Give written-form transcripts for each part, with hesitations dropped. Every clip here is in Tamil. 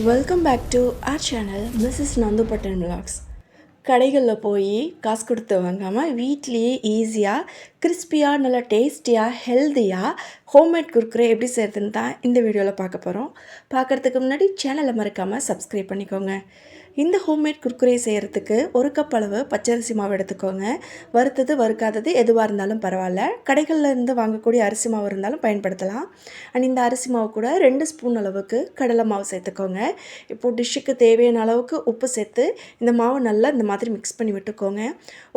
Welcome back to our channel. This is Nandhu பட்டன் vlogs. கடைகளில் போய் காசு கொடுத்து வாங்காமல் வீட்லேயே ஈஸியாக கிறிஸ்பியாக நல்லா டேஸ்டியாக ஹெல்த்தியாக ஹோம்மேட் குர்குரே எப்படி செய்கிறதுன்னு தான் இந்த வீடியோவில் பார்க்க போகிறோம். பார்க்குறதுக்கு முன்னாடி சேனலை மறக்காமல் சப்ஸ்கிரைப் பண்ணிக்கோங்க. இந்த ஹோம்மேட் குர்குரே செய்கிறதுக்கு ஒரு கப் அளவு பச்சரிசி மாவு எடுத்துக்கோங்க. வறுத்தது வறுக்காதது எதுவாக இருந்தாலும் பரவாயில்ல. கடைகளில் இருந்து வாங்கக்கூடிய அரிசி மாவு இருந்தாலும் பயன்படுத்தலாம். அண்ட் இந்த அரிசி மாவு கூட 2 ஸ்பூன் அளவுக்கு கடலை மாவு சேர்த்துக்கோங்க. இப்போது டிஷ்ஷுக்கு தேவையான அளவுக்கு உப்பு சேர்த்து இந்த மாவு நல்லா இந்த மாதிரி மிக்ஸ் பண்ணி விட்டுக்கோங்க.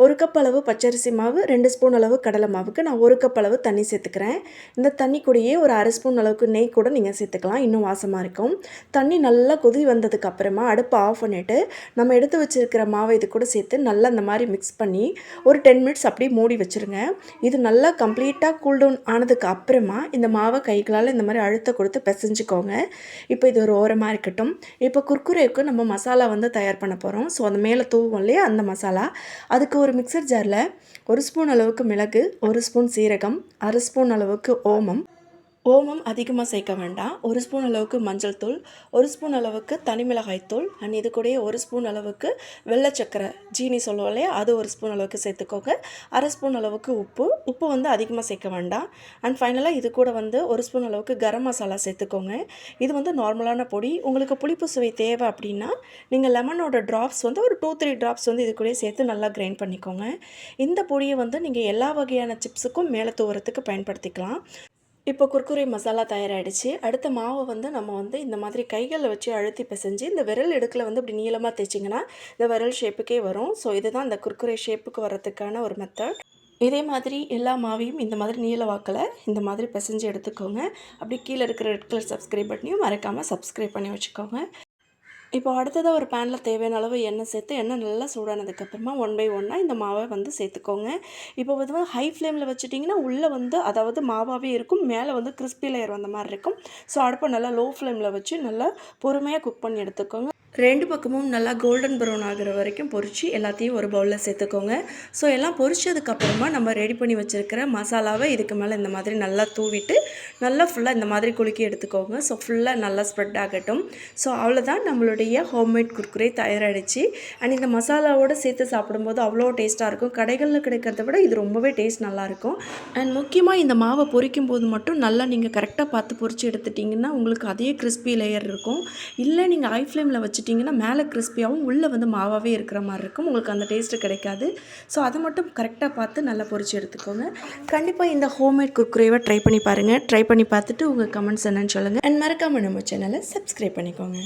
ஒரு கப் அளவு பச்சரிசி மாவு 2 ஸ்பூன் அளவு கடலை மாவுக்கு நான் ஒரு கப் அளவு தண்ணி சேர்த்துக்கிறேன். இந்த தண்ணி கூடயே ஒரு அரை ஸ்பூன் அளவுக்கு நெய் கூட நீங்கள் சேர்த்துக்கலாம், இன்னும் வாசமாக இருக்கும். தண்ணி நல்லா கொதி வந்ததுக்கு அப்புறமா அடுப்பை ஆஃப் பண்ணிவிட்டு நம்ம எடுத்து வச்சுருக்கிற மாவை இது கூட சேர்த்து நல்லா இந்த மாதிரி மிக்ஸ் பண்ணி ஒரு 10 மினிட்ஸ் அப்படியே மூடி வச்சுருங்க. இது நல்லா கம்ப்ளீட்டாக கூல்டவுன் ஆனதுக்கு அப்புறமா இந்த மாவை கைகளால் இந்த மாதிரி அழுத்த கொடுத்து பிசைஞ்சுக்கோங்க. இப்போ இது ஒரு ஓரமாக இருக்கட்டும். இப்போ குர்குரேவுக்கு நம்ம மசாலா தயார் பண்ண போகிறோம். ஸோ அந்த மேலே தூவும் இல்லையா அந்த மசாலா, அதுக்கு ஒரு மிக்சர் ஜாரில் 1 ஸ்பூன் அளவுக்கு மிளகு, 1 ஸ்பூன் சீரகம், அரை ஸ்பூன் அளவுக்கு ஓமம் அதிகமாக சேர்க்க வேண்டாம். 1 ஸ்பூன் அளவுக்கு மஞ்சள் தூள், 1 ஸ்பூன் அளவுக்கு தனி மிளகாய் தூள், அண்ட் இது கூடயே 1 ஸ்பூன் அளவுக்கு வெள்ளை சக்கரை ஜீனி சொல்லுவோம் இல்லையா, அது 1 ஸ்பூன் அளவுக்கு சேர்த்துக்கோங்க. அரை ஸ்பூன் அளவுக்கு உப்பு அதிகமாக சேர்க்க வேண்டாம். அண்ட் ஃபைனலாக இது கூட 1 ஸ்பூன் அளவுக்கு கரம் மசாலா சேர்த்துக்கோங்க. இது நார்மலான பொடி. உங்களுக்கு புளிப்பு சுவை தேவை அப்படின்னா நீங்கள் லெமனோட ட்ராப்ஸ் ஒரு 2-3 ட்ராப்ஸ் இது கூட சேர்த்து நல்லா கிரைண்ட் பண்ணிக்கோங்க. இந்த பொடியை நீங்கள் எல்லா வகையான சிப்ஸுக்கும் மேலே தூவுறதுக்கு பயன்படுத்திக்கலாம். இப்போ குர்குரே மசாலா தயாராகிடுச்சு. அடுத்த மாவை நம்ம இந்த மாதிரி கைகளில் வச்சு அழுத்தி பிசைஞ்சு இந்த விரல் இடுக்கில் இப்படி நீளமாக தேய்ச்சிங்கன்னா இந்த விரல் ஷேப்புக்கே வரும். ஸோ இதுதான் இந்த குர்குரே ஷேப்புக்கு வரதுக்கான ஒரு மெத்தட். இதே மாதிரி எல்லா மாவையும் இந்த மாதிரி நீல வாக்கில் இந்த மாதிரி பிசைஞ்சு எடுத்துக்கோங்க. அப்படி கீழே இருக்கிற ரெட் கலர் சப்ஸ்கிரைப் பட்டனையும் மறக்காமல் சப்ஸ்கிரைப் பண்ணி வச்சுக்கோங்க. இப்போ அடுத்ததாக ஒரு பேனில் தேவையான அளவு எண்ணெய் சேர்த்து எண்ணெய் நல்லா சூடானதுக்கப்புறமா 1 பை 1 இந்த மாவை சேர்த்துக்கோங்க. இப்போ ஹை ஃப்ளேமில் வச்சுட்டிங்கன்னா உள்ளே அதாவது மாவாகவே இருக்கும், மேலே கிறிஸ்பி லேயர் வந்த மாதிரி இருக்கும். ஸோ அடுப்பை நல்லா லோ ஃப்ளேமில் வச்சு நல்லா பொறுமையாக குக் பண்ணி எடுத்துக்கோங்க. 2 பக்கமும் நல்லா கோல்டன் ப்ரௌன் ஆகிற வரைக்கும் பொரித்து எல்லாத்தையும் ஒரு பவுலில் சேர்த்துக்கோங்க. ஸோ எல்லாம் பொரிச்சதுக்கப்புறமா நம்ம ரெடி பண்ணி வச்சுருக்கிற மசாலாவை இதுக்கு மேலே இந்த மாதிரி நல்லா தூவிட்டு நல்லா ஃபுல்லாக இந்த மாதிரி குலுக்கி எடுத்துக்கோங்க. ஸோ ஃபுல்லாக நல்லா ஸ்ப்ரெட் ஆகட்டும். ஸோ அவ்வளோதான், நம்மளுடைய ஹோம்மேட் குர்குரே தயாராகிடுச்சு. அண்ட் இந்த மசாலாவோடு சேர்த்து சாப்பிடும்போது அவ்வளோ டேஸ்ட்டாக இருக்கும். கடைகளில் கிடைக்கிறத விட இது ரொம்பவே டேஸ்ட் நல்லாயிருக்கும். அண்ட் முக்கியமாக இந்த மாவை பொரிக்கும் போது மட்டும் நல்லா நீங்கள் கரெக்டாக பார்த்து பொரித்து எடுத்துட்டிங்கன்னா உங்களுக்கு அதே கிறிஸ்பி லேயர் இருக்கும். இல்லை நீங்கள் ஹை ஃப்ளேமில் வச்சுட்டிங்கன்னா மேலே கிறிஸ்பியாகவும் உள்ளே மாவாகவே இருக்கிற மாதிரி இருக்கும். உங்களுக்கு அந்த டேஸ்ட்டு கிடைக்காது. ஸோ அதை மட்டும் கரெக்டாக பார்த்து நல்லா பொரித்து எடுத்துக்கோங்க. கண்டிப்பாக இந்த ஹோம்மேட் குர்குரேவை ட்ரை பண்ணி பாருங்கள். ட்ரை பண்ணி பார்த்துட்டு உங்கள் கமெண்ட்ஸ் என்னன்னு சொல்லுங்கள். அண்ட் மறக்காமல் நம்ம சேனலை சப்ஸ்கிரைப் பண்ணிக்கோங்க.